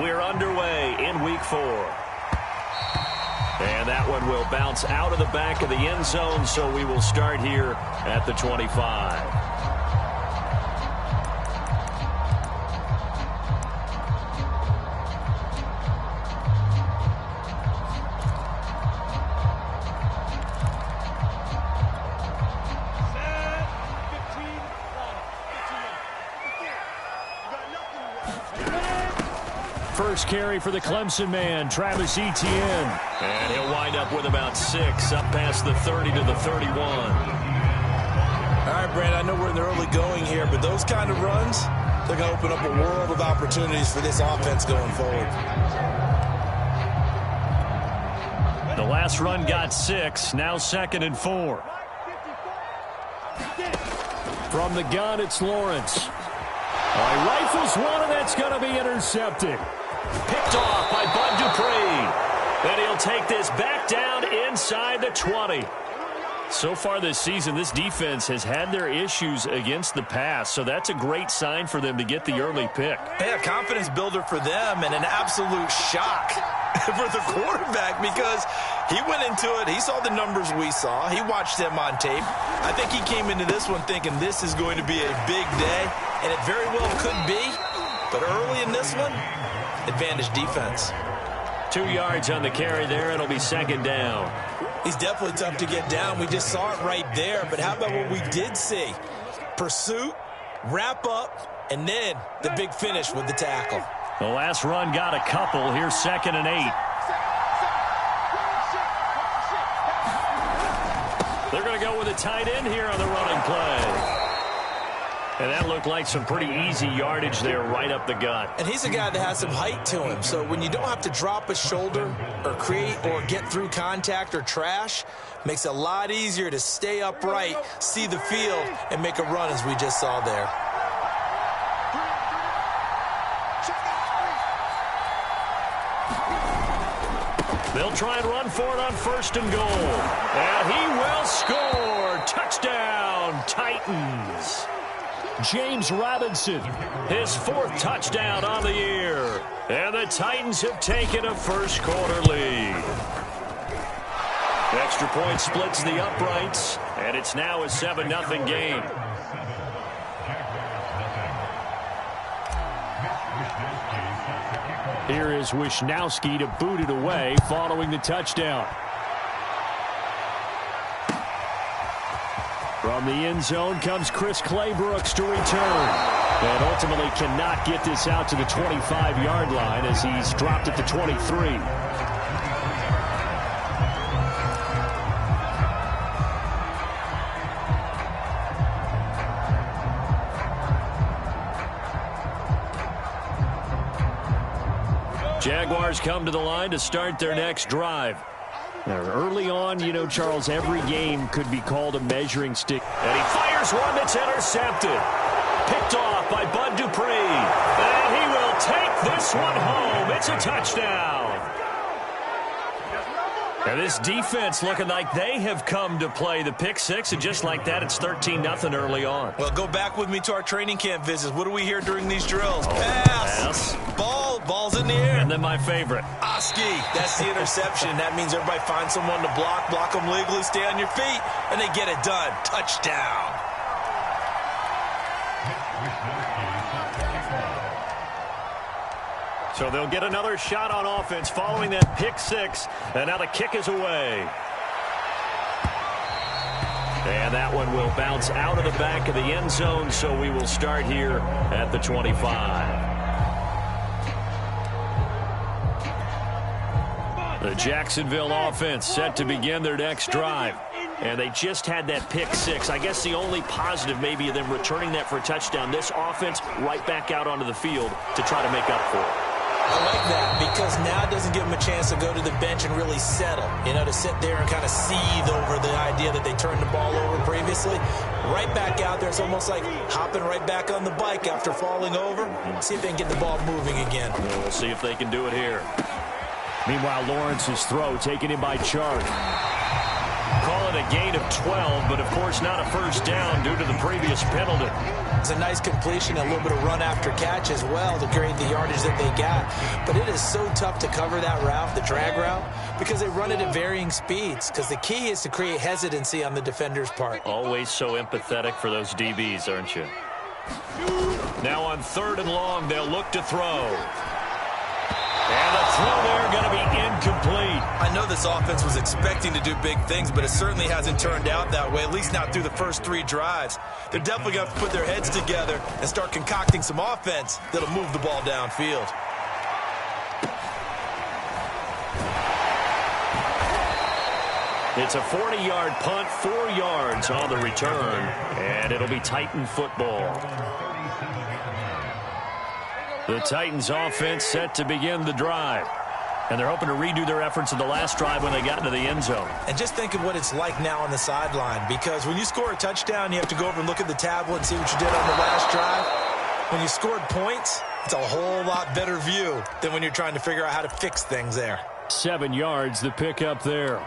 we're underway in Week 4. And that one will bounce out of the back of the end zone, so we will start here at the 25. First carry for the Clemson man, Travis Etienne. And he'll wind up with about 6, up past the 30 to the 31. All right, Brad, I know we're in the early going here, but those kind of runs, they're going to open up a world of opportunities for this offense going forward. The last run got 6, now 2nd and 4. From the gun, it's Lawrence. He rifles one, and that's going to be intercepted. Picked off by Bud Dupree. And he'll take this back down inside the 20. So far this season, this defense has had their issues against the pass, so that's a great sign for them to get the early pick. Yeah, confidence builder for them and an absolute shock for the quarterback because he went into it. He saw the numbers we saw. He watched them on tape. I think he came into this one thinking this is going to be a big day, and it very well could be. But early in this one, advantage defense. 2 yards on the carry there. It'll be 2nd down. He's definitely tough to get down. We just saw it right there. But how about what we did see? Pursuit, wrap up, and then the big finish with the tackle. The last run got a couple. Here's 2nd and 8. They're going to go with a tight end here on the running play. And that looked like some pretty easy yardage there right up the gut. And he's a guy that has some height to him. So when you don't have to drop a shoulder or create or get through contact or trash, makes it a lot easier to stay upright, see the field, and make a run as we just saw there. They'll try and run for it on 1st and goal. And he will score. Touchdown, Titans. James Robinson, his 4th touchdown on the year. And the Titans have taken a first-quarter lead. Extra point splits the uprights, and it's now a 7-0 game. Here is Wisnowski to boot it away following the touchdown. From the end zone comes Chris Claybrooks to return. And ultimately cannot get this out to the 25-yard line as he's dropped at the 23. Jaguars come to the line to start their next drive. Now, early on, you know, Charles, every game could be called a measuring stick. And he fires one that's intercepted. Picked off by Bud Dupree. And he will take this one home. It's a touchdown. And this defense looking like they have come to play the pick six, and just like that, it's 13-0 early on. Well, go back with me to our training camp visits. What do we hear during these drills? Pass. Ball's in the air. And then my favorite. Oski, that's the interception. That means everybody finds someone to block them legally, stay on your feet, and they get it done. Touchdown. So they'll get another shot on offense following that pick six, and now the kick is away. And that one will bounce out of the back of the end zone, so we will start here at the 25. The Jacksonville offense set to begin their next drive. And they just had that pick six. I guess the only positive maybe of them returning that for a touchdown. This offense right back out onto the field to try to make up for it. I like that because now it doesn't give them a chance to go to the bench and really settle. You know, to sit there and kind of seethe over the idea that they turned the ball over previously. Right back out there. It's almost like hopping right back on the bike after falling over. See if they can get the ball moving again. We'll see if they can do it here. Meanwhile, Lawrence's throw taken in by Chark. Call it a gain of 12, but of course not a first down due to the previous penalty. It's a nice completion, a little bit of run after catch as well to create the yardage that they got. But it is so tough to cover that route, the drag route, because they run it at varying speeds. Because the key is to create hesitancy on the defender's part. Always so empathetic for those DBs, aren't you? Now on 3rd and long, they'll look to throw. And the throw there going to be incomplete. I know this offense was expecting to do big things, but it certainly hasn't turned out that way, at least not through the first 3 drives. They're definitely going to have to put their heads together and start concocting some offense that'll move the ball downfield. It's a 40-yard punt, 4 yards on the return, and it'll be Titan football. The Titans offense set to begin the drive. And they're hoping to redo their efforts in the last drive when they got into the end zone. And just think of what it's like now on the sideline, because when you score a touchdown, you have to go over and look at the tablet and see what you did on the last drive. When you scored points, it's a whole lot better view than when you're trying to figure out how to fix things there. 7 yards, the pickup there.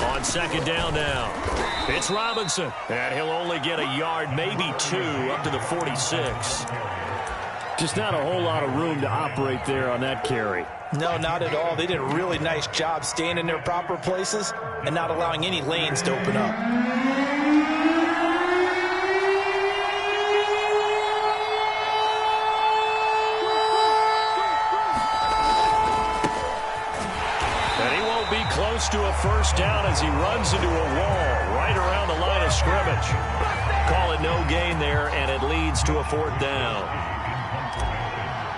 On 2nd down now, it's Robinson. And he'll only get a yard, maybe 2, up to the 46. Just not a whole lot of room to operate there on that carry. No, not at all. They did a really nice job staying in their proper places and not allowing any lanes to open up. Close to a first down as he runs into a wall right around the line of scrimmage. Call it no gain there, and it leads to a 4th down.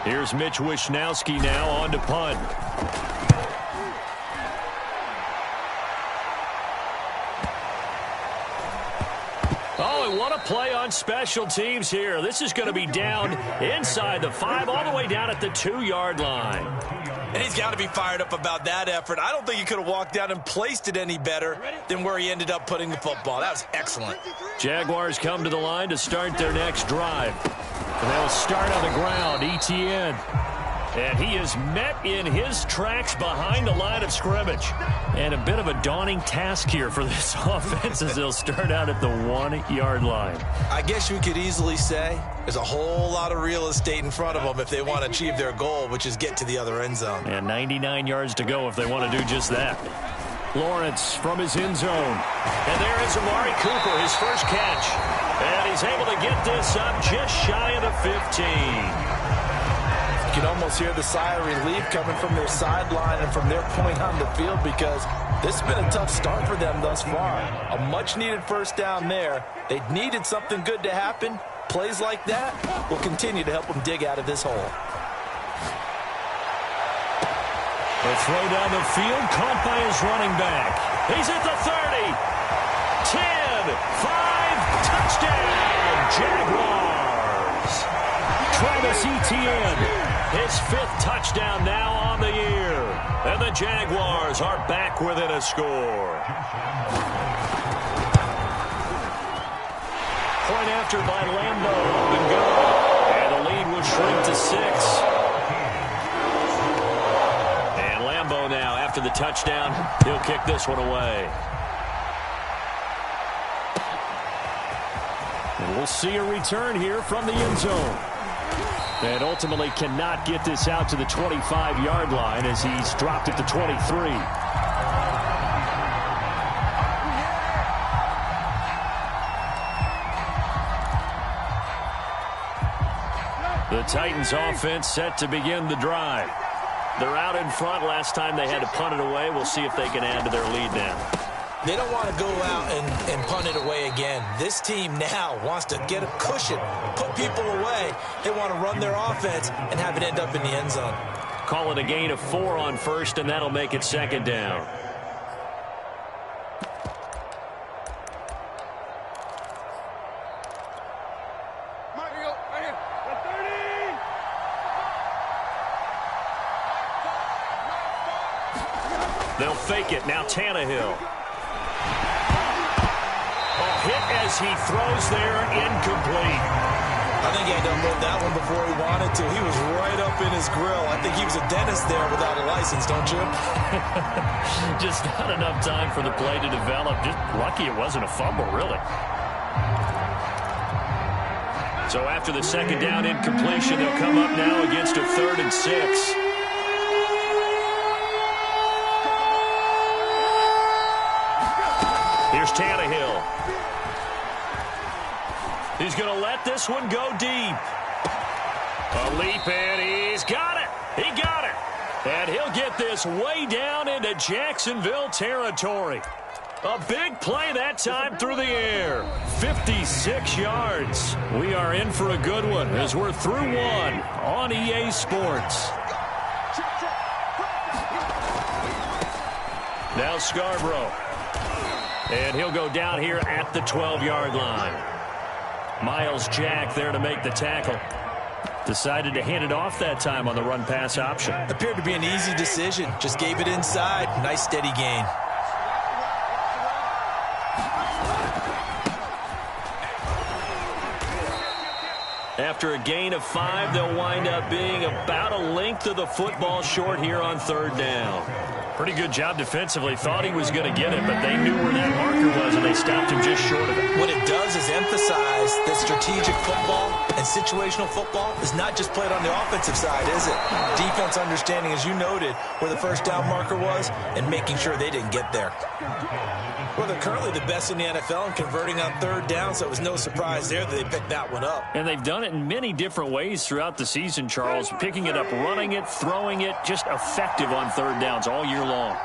Here's Mitch Wishnowski now on to punt. Oh, and what a play on special teams here. This is going to be down inside the 5, all the way down at the 2-yard line. And he's got to be fired up about that effort. I don't think he could have walked down and placed it any better than where he ended up putting the football. That was excellent. Jaguars come to the line to start their next drive. And they'll start on the ground, Etienne. And he is met in his tracks behind the line of scrimmage. And a bit of a daunting task here for this offense as they'll start out at the 1-yard line. I guess you could easily say there's a whole lot of real estate in front of them if they want to achieve their goal, which is get to the other end zone. And 99 yards to go if they want to do just that. Lawrence from his end zone. And there is Amari Cooper, his first catch. And he's able to get this up just shy of the 15. You can almost hear the sigh of relief coming from their sideline and from their point on the field, because this has been a tough start for them thus far. A much-needed first down there. They needed something good to happen. Plays like that will continue to help them dig out of this hole. The throw down the field, caught by his running back. He's at the 30. 10, 5, touchdown, Jaguars. Travis Etienne. His 5th touchdown now on the year. And the Jaguars are back within a score. Point after by Lambo, up and go. And the lead will shrink to 6. And Lambo now, after the touchdown, he'll kick this one away. And we'll see a return here from the end zone. And ultimately cannot get this out to the 25-yard line as he's dropped at the 23. The Titans offense set to begin the drive. They're out in front. Last time they had to punt it away. We'll see if they can add to their lead now. They don't want to go out and punt it away again. This team now wants to get a cushion, put people away. They want to run their offense and have it end up in the end zone. Call it a gain of 4 on first, and that'll make it 2nd down. They'll fake it. Now Tannehill. hit as he throws there, incomplete. I think he had to unload that one before he wanted to. He was right up in his grill. I think he was a dentist there without a license, don't you? Just not enough time for the play to develop. Just lucky it wasn't a fumble, really. So after the second down incompletion, they'll come up now against a 3rd and 6. Here's Tannehill. He's going to let this one go deep. A leap, and he's got it. He got it. And he'll get this way down into Jacksonville territory. A big play that time through the air. 56 yards. We are in for a good one as we're through one on EA Sports. Now Scarborough. And he'll go down here at the 12-yard line. Miles Jack there to make the tackle. Decided to hand it off that time on the run-pass option. Appeared to be an easy decision. Just gave it inside. Nice steady gain. After a gain of 5, they'll wind up being about a length of the football short here on 3rd down. Pretty good job defensively. Thought he was going to get it, but they knew where that marker was, and they stopped him just short of it. What it does is emphasize that strategic football and situational football is not just played on the offensive side, is it? Defense understanding, as you noted, where the first down marker was and making sure they didn't get there. Well, they're currently the best in the NFL in converting on 3rd down, so it was no surprise there that they picked that one up. And they've done it in many different ways throughout the season, Charles. Picking it up, running it, throwing it, just effective on 3rd downs all year long.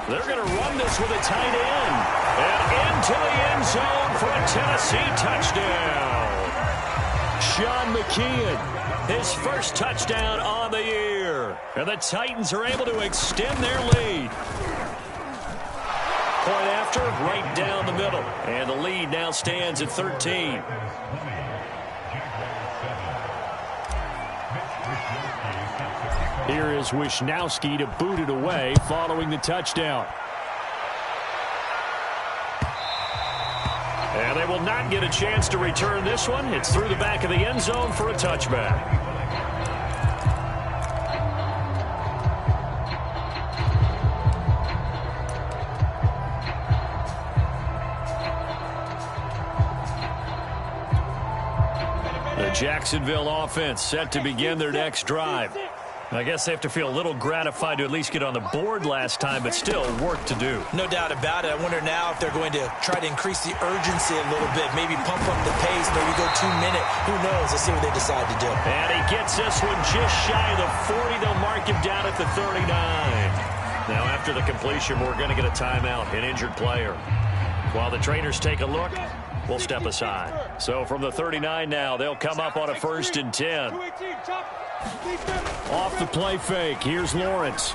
They're going to run this with a tight end. And into the end zone for a Tennessee touchdown. Sean McKeon, his first touchdown on the year. And the Titans are able to extend their lead. Point after, right down the middle. And the lead now stands at 13. Here is Wisnowski to boot it away following the touchdown. And they will not get a chance to return this one. It's through the back of the end zone for a touchback. The Jacksonville offense set to begin their next drive. I guess they have to feel a little gratified to at least get on the board last time, but still work to do. No doubt about it. I wonder now if they're going to try to increase the urgency a little bit, maybe pump up the pace, maybe go 2-minute. Who knows? Let's see what they decide to do. And he gets this one just shy of the 40. They'll mark him down at the 39. Now after the completion, we're going to get a timeout, an injured player. While the trainers take a look, we'll step aside. So from the 39 now, they'll come up on a 1st and 10. Off the play fake, here's Lawrence.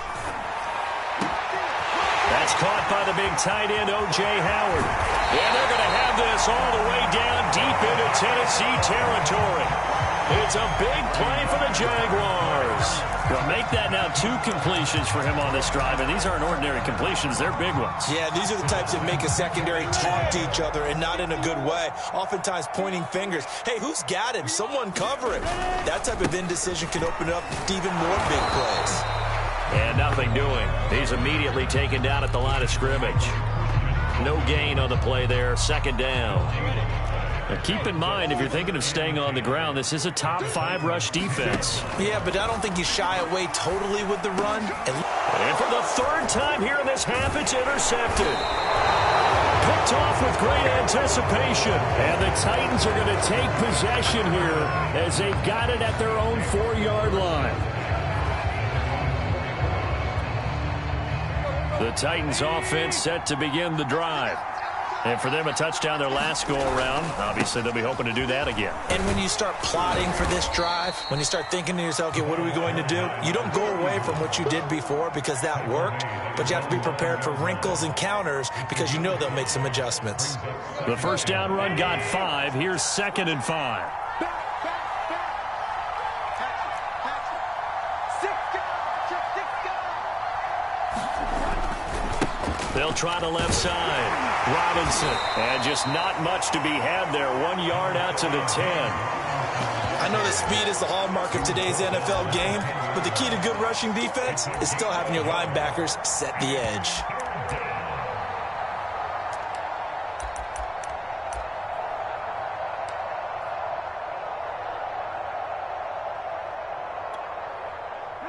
That's caught by the big tight end, O.J. Howard. And they're going to have this all the way down deep into Tennessee territory. It's a big play for the Jaguars. They'll make that now 2 completions for him on this drive, and these aren't ordinary completions. They're big ones. Yeah, these are the types that make a secondary talk to each other, and not in a good way. Oftentimes pointing fingers. Hey, who's got him? Someone cover it. That type of indecision can open up to even more big plays. And nothing doing. He's immediately taken down at the line of scrimmage. No gain on the play there. 2nd down. Now keep in mind, if you're thinking of staying on the ground, this is a top 5 rush defense. Yeah, but I don't think you shy away totally with the run. And for the 3rd time here in this half, it's intercepted. Picked off with great anticipation. And the Titans are going to take possession here as they've got it at their own 4-yard line. The Titans offense set to begin the drive. And for them, a touchdown their last go-around. Obviously, they'll be hoping to do that again. And when you start plotting for this drive, when you start thinking to yourself, okay, what are we going to do? You don't go away from what you did before because that worked, but you have to be prepared for wrinkles and counters because you know they'll make some adjustments. The 1st down run got 5. Here's 2nd and 5. They'll try the left side. Robinson. And just not much to be had there. 1 yard out to the 10. I know that speed is the hallmark of today's NFL game, but the key to good rushing defense is still having your linebackers set the edge.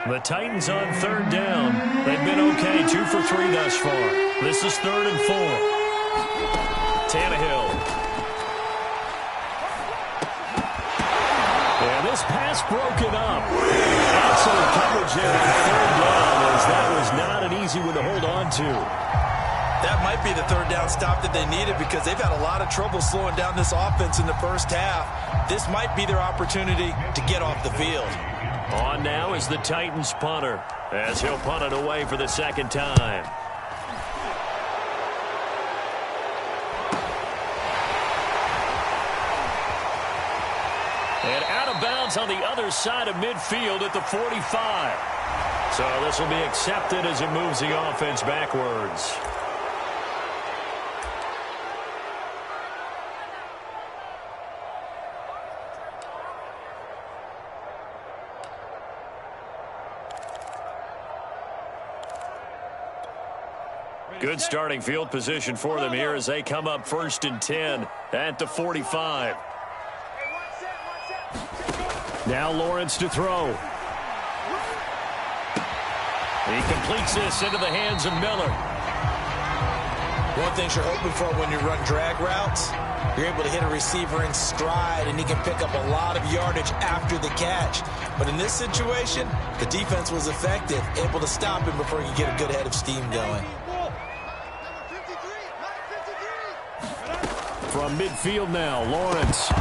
The Titans on third down. They've been okay, 2 for 3 thus far. This is 3rd and 4. Tannehill. And this pass broken up. Excellent coverage there on 3rd down, as that was not an easy one to hold on to. That might be the 3rd down stop that they needed because they've had a lot of trouble slowing down this offense in the first half. This might be their opportunity to get off the field. On now is the Titans punter, as he'll punt it away for the 2nd time. And out of bounds on the other side of midfield at the 45. So this will be accepted as it moves the offense backwards. Good starting field position for them here as they come up 1st and 10 at the 45. Now Lawrence to throw. He completes this into the hands of Miller. One thing you're hoping for when you run drag routes, you're able to hit a receiver in stride, and he can pick up a lot of yardage after the catch. But in this situation, the defense was effective, able to stop him before you get a good head of steam going. From midfield now, Lawrence.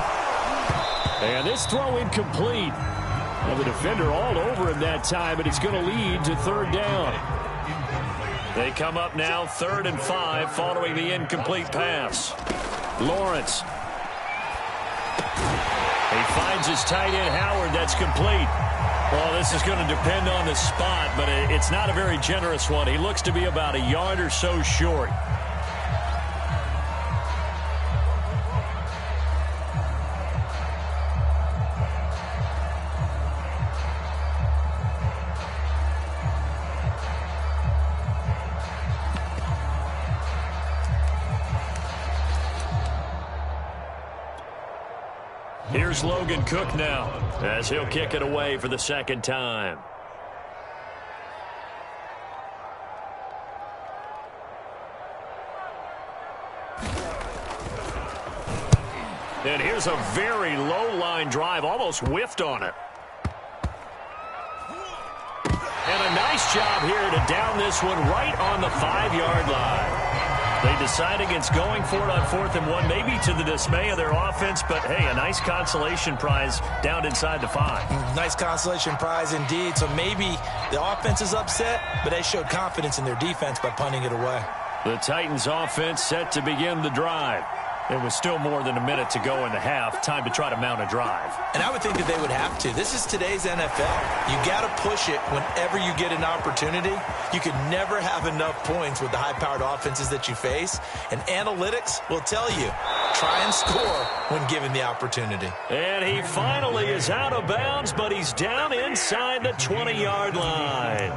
And this throw incomplete. And the defender all over him that time, and it's going to lead to 3rd down. They come up now 3rd and 5 following the incomplete pass. Lawrence. He finds his tight end, Howard. That's complete. Well, this is going to depend on the spot, but it's not a very generous one. He looks to be about a yard or so short. Here's Logan Cook now, as he'll kick it away for the 2nd time. And here's a very low line drive, almost whiffed on it. And a nice job here to down this one right on the 5-yard line. They decide against going for it on 4th and 1, maybe to the dismay of their offense, but hey, a nice consolation prize down inside the 5. Nice consolation prize indeed. So maybe the offense is upset, but they showed confidence in their defense by punting it away. The Titans offense set to begin the drive. It was still more than a minute to go in the half. Time to try to mount a drive. And I would think that they would have to. This is today's NFL. You got to push it whenever you get an opportunity. You can never have enough points with the high-powered offenses that you face. And analytics will tell you, try and score when given the opportunity. And he finally is out of bounds, but he's down inside the 20-yard line.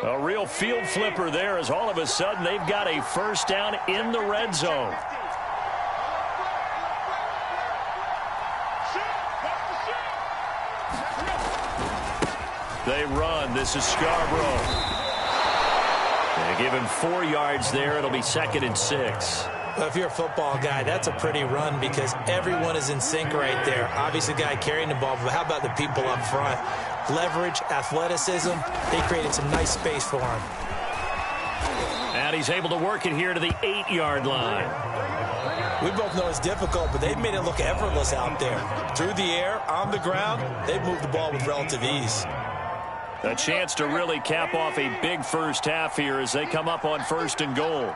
A real field flipper there, as all of a sudden they've got a 1st down in the red zone. They run. This is Scarborough. They give him 4 yards there. It'll be 2nd and 6. Well, if you're a football guy, that's a pretty run because everyone is in sync right there. Obviously, the guy carrying the ball, but how about the people up front? Leverage, athleticism, they created some nice space for him. And he's able to work it here to the 8-yard line. We both know it's difficult, but they've made it look effortless out there. Through the air, on the ground, they've moved the ball with relative ease. A chance to really cap off a big first half here as they come up on 1st and goal.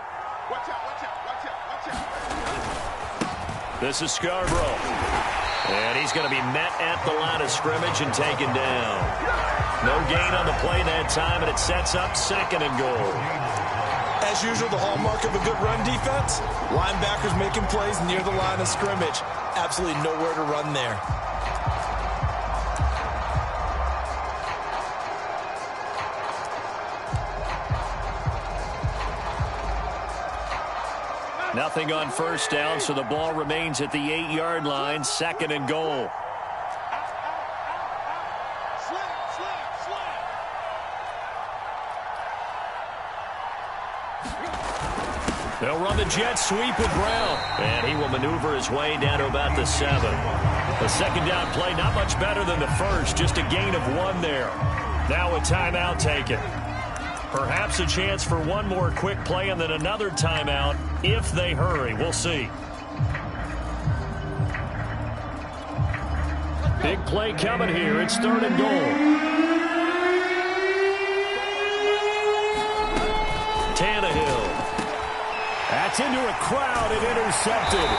This is Scarborough. And he's going to be met at the line of scrimmage and taken down. No gain on the play that time, and it sets up 2nd and goal. As usual, the hallmark of a good run defense, linebackers making plays near the line of scrimmage. Absolutely nowhere to run there. Nothing on 1st down, so the ball remains at the 8-yard line, 2nd and goal. They'll run the jet sweep with Brown. And he will maneuver his way down to about the 7. The 2nd down play, not much better than the first. Just a gain of 1 there. Now a timeout taken. Perhaps a chance for one more quick play and then another timeout if they hurry. We'll see. Big play coming here. It's 3rd and goal. Tannehill. That's into a crowd and intercepted.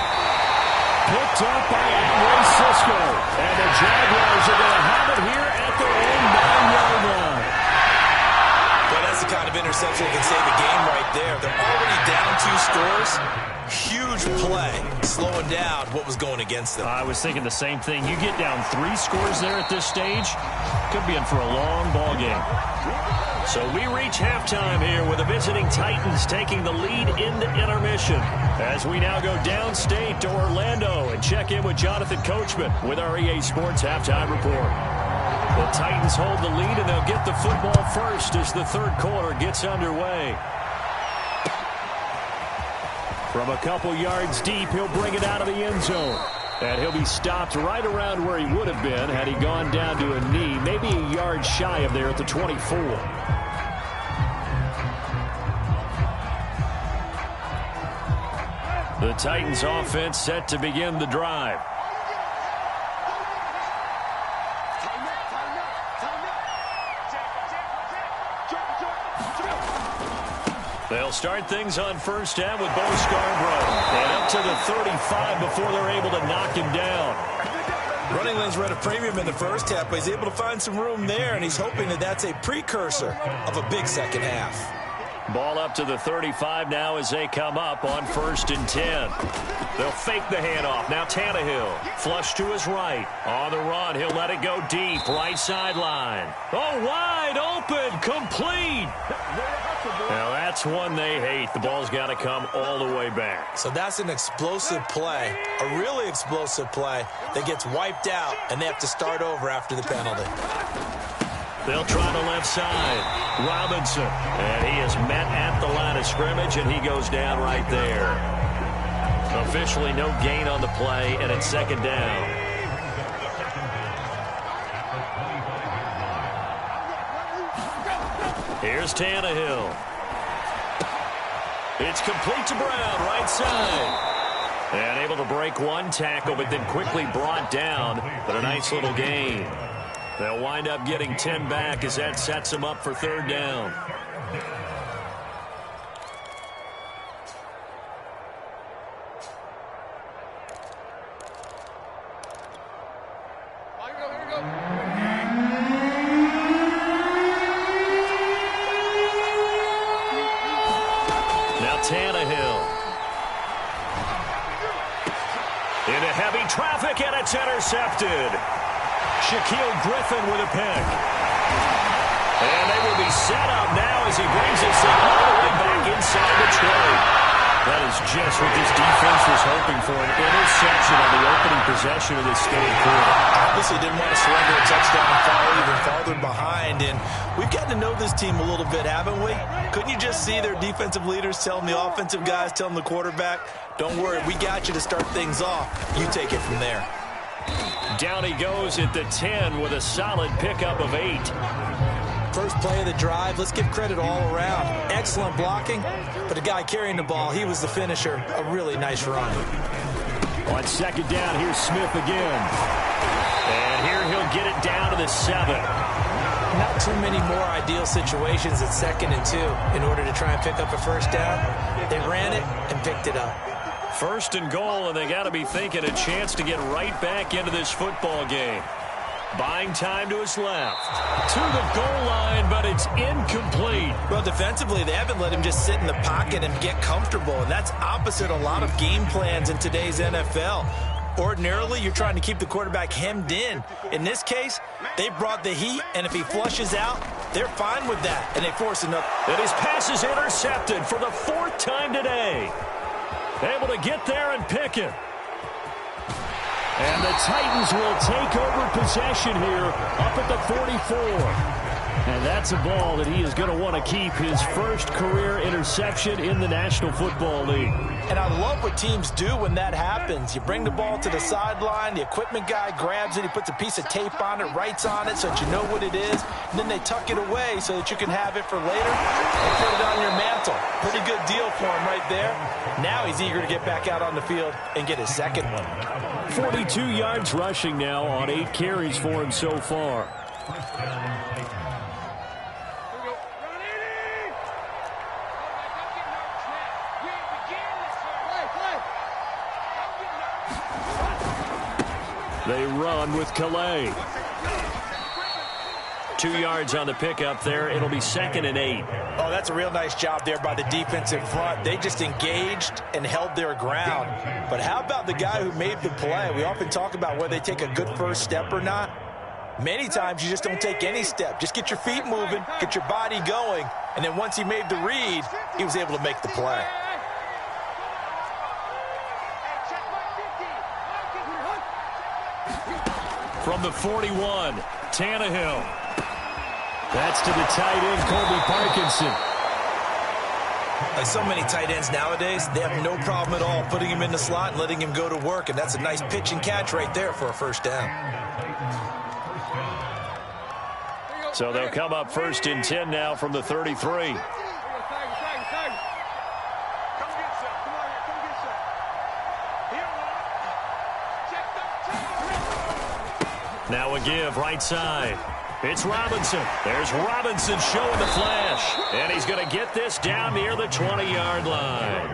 Picked up by Amway Cisco. And the Jaguars are going to have it here at their own 9-yard line. Well, that's the kind of interception that can save a game right there. They're already down 2 scores. Huge play, slowing down what was going against them. I was thinking the same thing. You get down 3 scores there at this stage, could be in for a long ball game. So we reach halftime here with the visiting Titans taking the lead in the intermission. As we now go downstate to Orlando and check in with Jonathan Coachman with our EA Sports Halftime Report. The Titans hold the lead, and they'll get the football first as the 3rd quarter gets underway. From a couple yards deep, he'll bring it out of the end zone. And he'll be stopped right around where he would have been had he gone down to a knee, maybe a yard shy of there at the 24. The Titans offense set to begin the drive. They'll start things on 1st down with Bo Scarborough. And up to the 35 before they're able to knock him down. Running lanes were at a premium in the first half, but he's able to find some room there, and he's hoping that that's a precursor of a big second half. Ball up to the 35 now as they come up on 1st and 10. They'll fake the handoff. Now Tannehill, flush to his right. On the run, he'll let it go deep, right sideline. Oh, wide open, complete. Now that's one they hate. The ball's got to come all the way back. So that's an explosive play, a really explosive play that gets wiped out, and they have to start over after the penalty. They'll try the left side. Robinson. And he is met at the line of scrimmage, and he goes down right there. Officially no gain on the play, and it's 2nd down. Here's Tannehill. It's complete to Brown, right side. And able to break one tackle, but then quickly brought down. But a nice little gain. They'll wind up getting 10 back as that sets them up for 3rd down. Now Tannehill. Into heavy traffic, and it's intercepted. Shaquille Griffin with a pick. And they will be set up now as he brings this thing all the way back inside the 20. That is just what this defense was hoping for, an interception on the opening possession of this third quarter. Obviously didn't want to surrender a touchdown and fall even farther behind. And we've gotten to know this team a little bit, haven't we? Couldn't you just see their defensive leaders telling the offensive guys, telling the quarterback, don't worry, we got you to start things off. You take it from there. Down he goes at the 10 with a solid pickup of 8. First play of the drive, let's give credit all around. Excellent blocking, but the guy carrying the ball, he was the finisher. A really nice run. On 2nd down, here's Smith again. And here he'll get it down to the 7. Not too many more ideal situations at 2nd and 2 in order to try and pick up a first down. They ran it and picked it up. First and goal, and they got to be thinking a chance to get right back into this football game. Buying time to his left. To the goal line, but it's incomplete. Well, defensively, they haven't let him just sit in the pocket and get comfortable, and that's opposite a lot of game plans in today's NFL. Ordinarily, you're trying to keep the quarterback hemmed in. In this case, they brought the heat, and if he flushes out, they're fine with that, and they force another. And his pass is intercepted for the 4th time today. Able to get there and pick it. And the Titans will take over possession here up at the 44. And that's a ball that he is going to want to keep, his first career interception in the National Football League. And I love what teams do when that happens. You bring the ball to the sideline, the equipment guy grabs it, he puts a piece of tape on it, writes on it so that you know what it is, and then they tuck it away so that you can have it for later and put it on your mantle. Pretty good deal for him right there. Now he's eager to get back out on the field and get his second one. 42 yards rushing now on 8 carries for him so far. They run with Calais. 2 yards on the pickup there. It'll be 2nd and 8. Oh, that's a real nice job there by the defensive front. They just engaged and held their ground. But how about the guy who made the play? We often talk about whether they take a good first step or not. Many times you just don't take any step. Just get your feet moving, get your body going, and then once he made the read, he was able to make the play. From the 41, Tannehill. That's to the tight end, Colby Parkinson. Like so many tight ends nowadays, they have no problem at all putting him in the slot and letting him go to work, and that's a nice pitch and catch right there for a first down. So they'll come up 1st and 10 now from the 33. Now a give right side. It's Robinson. There's Robinson showing the flash. And he's going to get this down near the 20-yard line.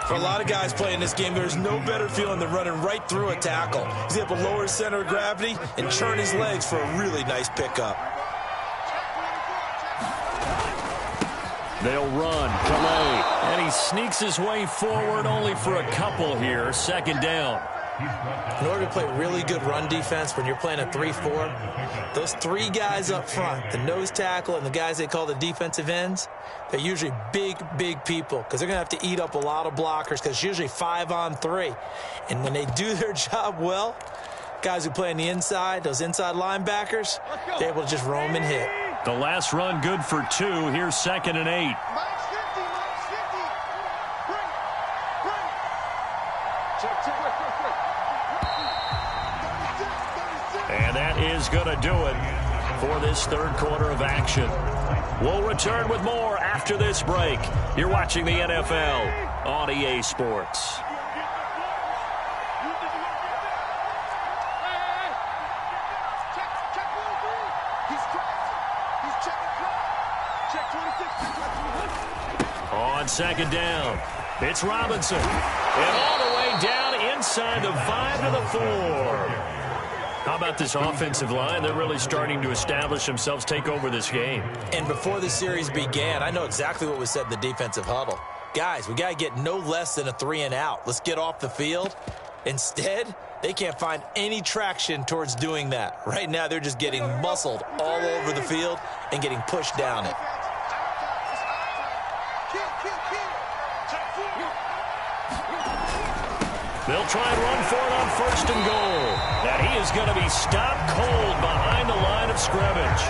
For a lot of guys playing this game, there's no better feeling than running right through a tackle. He's able to lower his center of gravity and churn his legs for a really nice pickup. They'll run. Calais. And he sneaks his way forward only for a couple here. 2nd down. In order to play really good run defense when you're playing a 3-4, those 3 guys up front, the nose tackle and the guys they call the defensive ends, they're usually big, big people because they're going to have to eat up a lot of blockers because it's usually 5-on-3. And when they do their job well, guys who play on the inside, those inside linebackers, they're able to just roam and hit. The last run good for 2. Here's 2nd and 8. And that is going to do it for this 3rd quarter of action. We'll return with more after this break. You're watching the NFL on EA Sports. On 2nd down, it's Robinson. And all the way down inside the 5 to the 4. How about this offensive line? They're really starting to establish themselves, take over this game. And before the series began, I know exactly what was said in the defensive huddle. Guys, we got to get no less than a 3-and-out. Let's get off the field. Instead, they can't find any traction towards doing that. Right now, they're just getting muscled all over the field and getting pushed down it. They'll try and run for it on 1st and goal. And he is going to be stopped cold behind the line of scrimmage.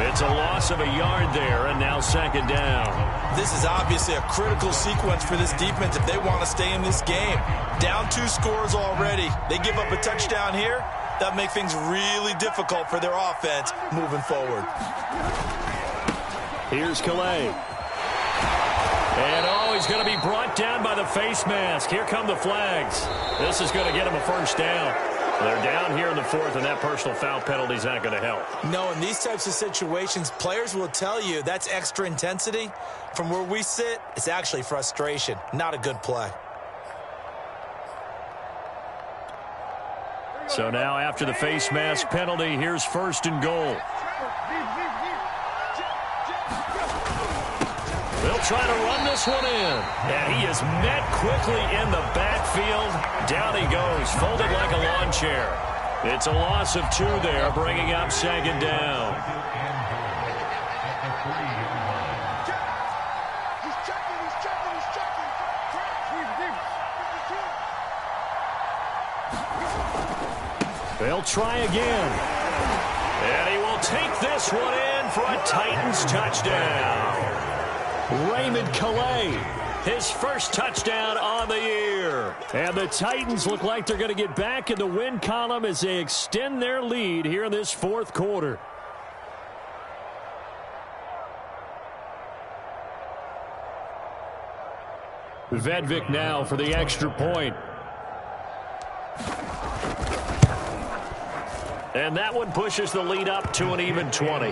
It's a loss of a yard there, and now 2nd down. This is obviously a critical sequence for this defense if they want to stay in this game. Down 2 scores already. They give up a touchdown here. That makes things really difficult for their offense moving forward. Here's Calais. And he's going to be brought down by the face mask. Here come the flags. This is going to get him a 1st down. They're down here in the 4th, and that personal foul penalty is not going to help. No, in these types of situations, players will tell you that's extra intensity. From where we sit, it's actually frustration, not a good play. So now after the face mask penalty, here's 1st and goal. They'll try to run this one in. And he is met quickly in the backfield. Down he goes, folded like a lawn chair. It's a loss of 2 there, bringing up 2nd down. They'll try again. And he will take this one in for a Titans touchdown. Raymond Calais, his first touchdown on the year. And the Titans look like they're going to get back in the win column as they extend their lead here in this 4th quarter. Vedvik now for the extra point. And that one pushes the lead up to an even 20.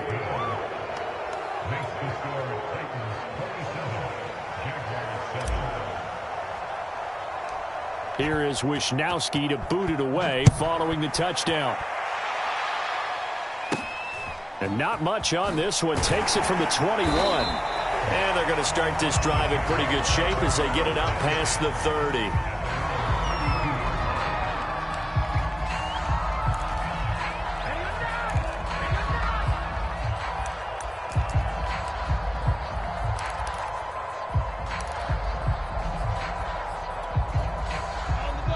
Here is Wisnowski to boot it away following the touchdown. And not much on this one. Takes it from the 21. And they're going to start this drive in pretty good shape as they get it up past the 30.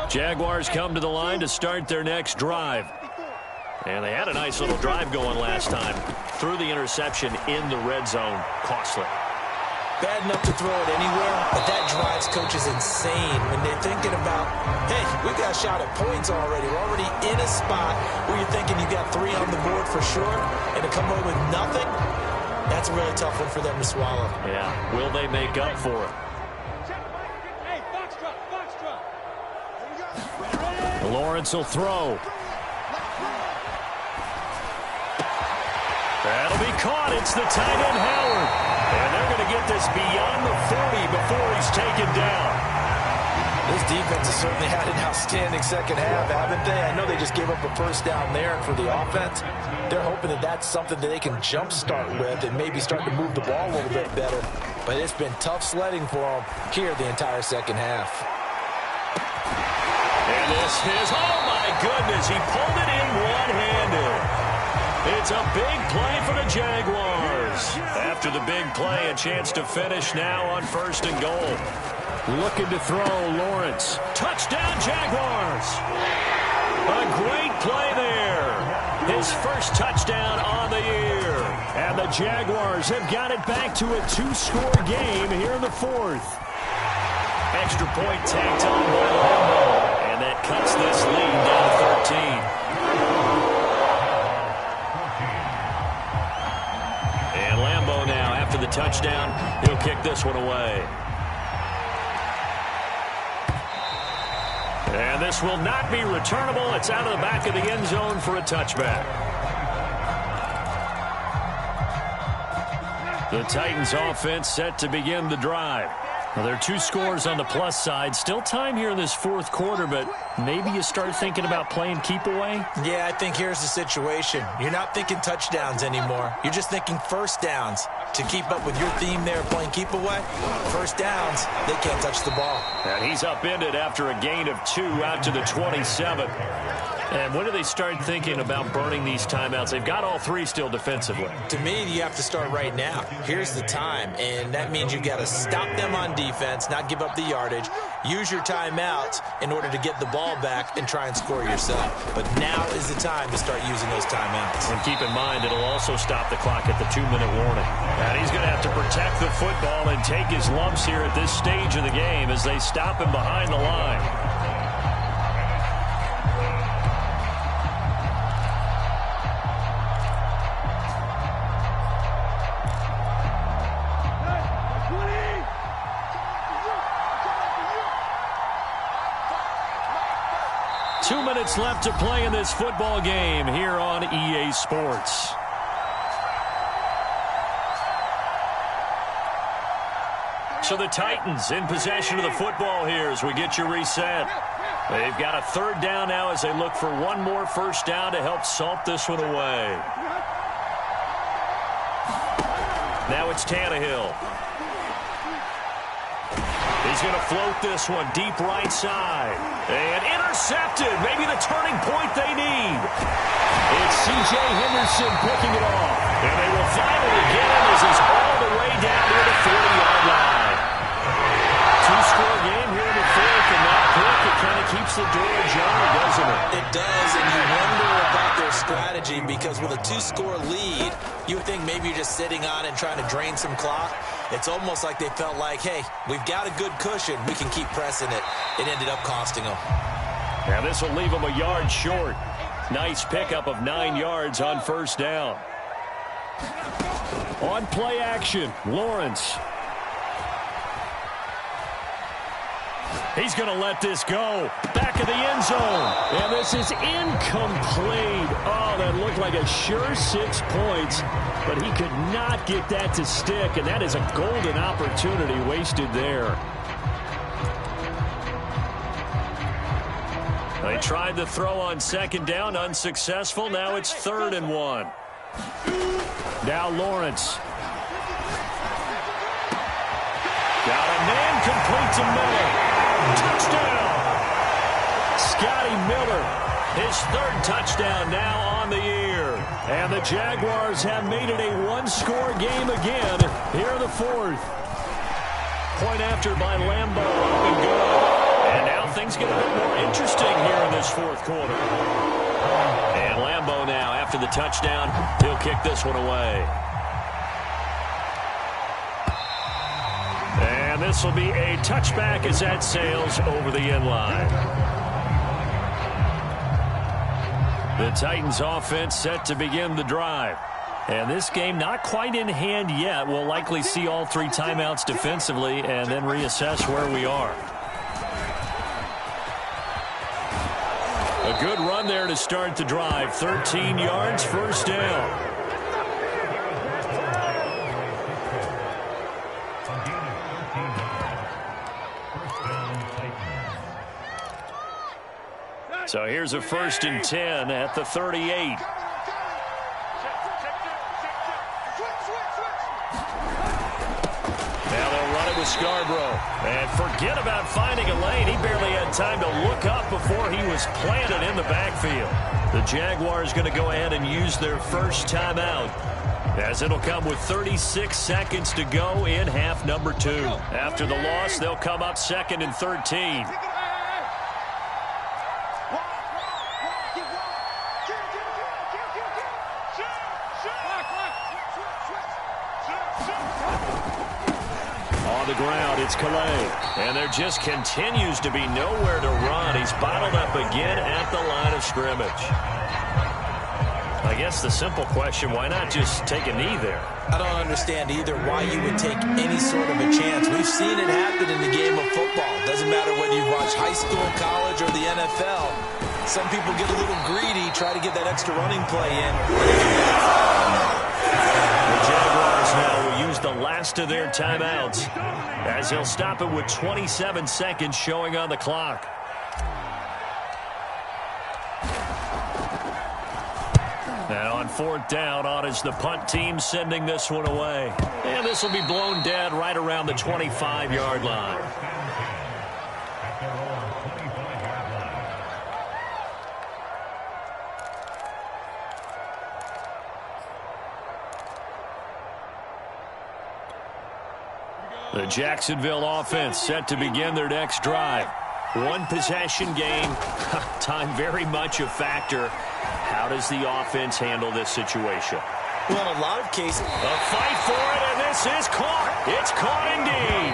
Jaguars come to the line to start their next drive. And they had a nice little drive going last time. Threw the interception in the red zone. Costly. Bad enough to throw it anywhere, but that drives coaches insane when they're thinking about, hey, we got a shot at points already. We're already in a spot where you're thinking you got 3 on the board for sure, and to come away with nothing, that's a really tough one for them to swallow. Yeah, will they make up for it? Lawrence will throw. That'll be caught. It's the tight end, Howard. And they're going to get this beyond the 40 before he's taken down. This defense has certainly had an outstanding second half, haven't they? I know they just gave up a first down there, and for the offense, they're hoping that that's something that they can jumpstart with and maybe start to move the ball a little bit better. But it's been tough sledding for them here the entire second half. And this is, oh my goodness, he pulled it in one-handed. It's a big play for the Jaguars. After the big play, a chance to finish now on 1st and goal. Looking to throw, Lawrence. Touchdown, Jaguars. A great play there. His first touchdown on the year. And the Jaguars have got it back to a 2-score game here in the 4th. Extra point tacked on by Lambo. And that cuts this lead down to 13. And Lambo now, after the touchdown, he'll kick this one away. And this will not be returnable. It's out of the back of the end zone for a touchback. The Titans offense set to begin the drive. Well, there are 2 scores on the plus side. Still time here in this 4th quarter, but maybe you start thinking about playing keep away? Yeah, I think here's the situation. You're not thinking touchdowns anymore. You're just thinking first downs. To keep up with your theme there, playing keep away, first downs, they can't touch the ball. And he's upended after a gain of 2 out to the 27. And when do they start thinking about burning these timeouts? They've got all 3 still defensively. To me, you have to start right now. Here's the time, and that means you've got to stop them on defense, not give up the yardage, use your timeouts in order to get the ball back and try and score yourself. But now is the time to start using those timeouts. And keep in mind, it'll also stop the clock at the 2-minute warning. And he's going to have to protect the football and take his lumps here at this stage of the game as they stop him behind the line. Two minutes left to play in this football game here on EA Sports. So the Titans in possession of the football here as we get you reset. They've got a third down now as they look for one more first down to help salt this one away. Now it's Tannehill. He's going to float this one deep right side. And intercepted. Maybe the turning point they need. It's C.J. Henderson picking it off. And they will finally get him as he's all the way down near the 40-yard line. Two-score game here in the fourth, and that pick, it kind of keeps the door ajar, doesn't it? It does, and you wonder about their strategy because with a two-score lead, you would think maybe you're just sitting on it and trying to drain some clock. It's almost like they felt like, hey, we've got a good cushion. We can keep pressing it. It ended up costing them. Now this will leave them a yard short. Nice pickup of 9 yards on first down. On play action, Lawrence. He's going to let this go. Back of the end zone. And this is incomplete. Oh, that looked like a sure 6 points. But he could not get that to stick. And that is a golden opportunity wasted there. They tried the throw on second down. Unsuccessful. Now it's 3rd and 1. Now Lawrence. Got a man complete to Miller. Touchdown! Scotty Miller, his 3rd touchdown now on the year. And the Jaguars have made it a one-score game again here in the 4th. Point after by Lambeau, up and good. And now things get a bit more interesting here in this 4th quarter. And Lambeau now, after the touchdown, he'll kick this one away. And this will be a touchback as that sails over the end line. The Titans offense set to begin the drive. And this game not quite in hand yet. We'll likely see all 3 timeouts defensively and then reassess where we are. A good run there to start the drive. 13 yards, first down. So here's a 1st and 10 at the 38. Now they'll run it with Scarborough. And forget about finding a lane. He barely had time to look up before he was planted in the backfield. The Jaguars going to go ahead and use their first timeout, as it'll come with 36 seconds to go in half number 2. After the loss, they'll come up 2nd and 13. The ground, it's Calais. And there just continues to be nowhere to run. He's bottled up again at the line of scrimmage. I guess the simple question, why not just take a knee there? I don't understand either why you would take any sort of a chance. We've seen it happen in the game of football. Doesn't matter whether you watch high school, college, or the NFL. Some people get a little greedy, try to get that extra running play in. The Jaguars now will use the last of their timeouts, as they'll stop it with 27 seconds showing on the clock. And on 4th down, on is the punt team sending this one away. And this will be blown dead right around the 25-yard line. The Jacksonville offense set to begin their next drive. One possession game, time very much a factor. How does the offense handle this situation? Well, in a lot of cases, a fight for it, and this is caught. It's caught indeed.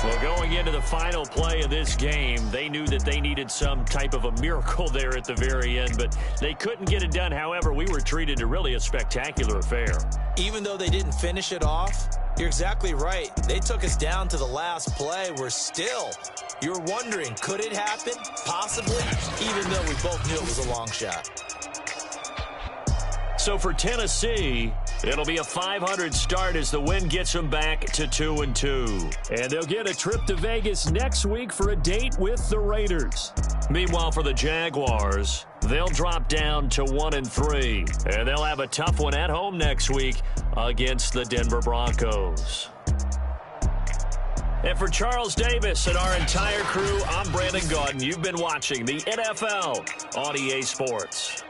Well, going into the final play of this game, they knew that they needed some type of a miracle there at the very end, but they couldn't get it done. However, we were treated to really a spectacular affair. Even though they didn't finish it off, you're exactly right. They took us down to the last play. You're wondering, could it happen? Possibly, even though we both knew it was a long shot. So for Tennessee, it'll be a .500 start as the win gets them back to 2-2. And they'll get a trip to Vegas next week for a date with the Raiders. Meanwhile, for the Jaguars, they'll drop down to 1-3. And they'll have a tough one at home next week against the Denver Broncos. And for Charles Davis and our entire crew, I'm Brandon Gaudin. You've been watching the NFL on EA Sports.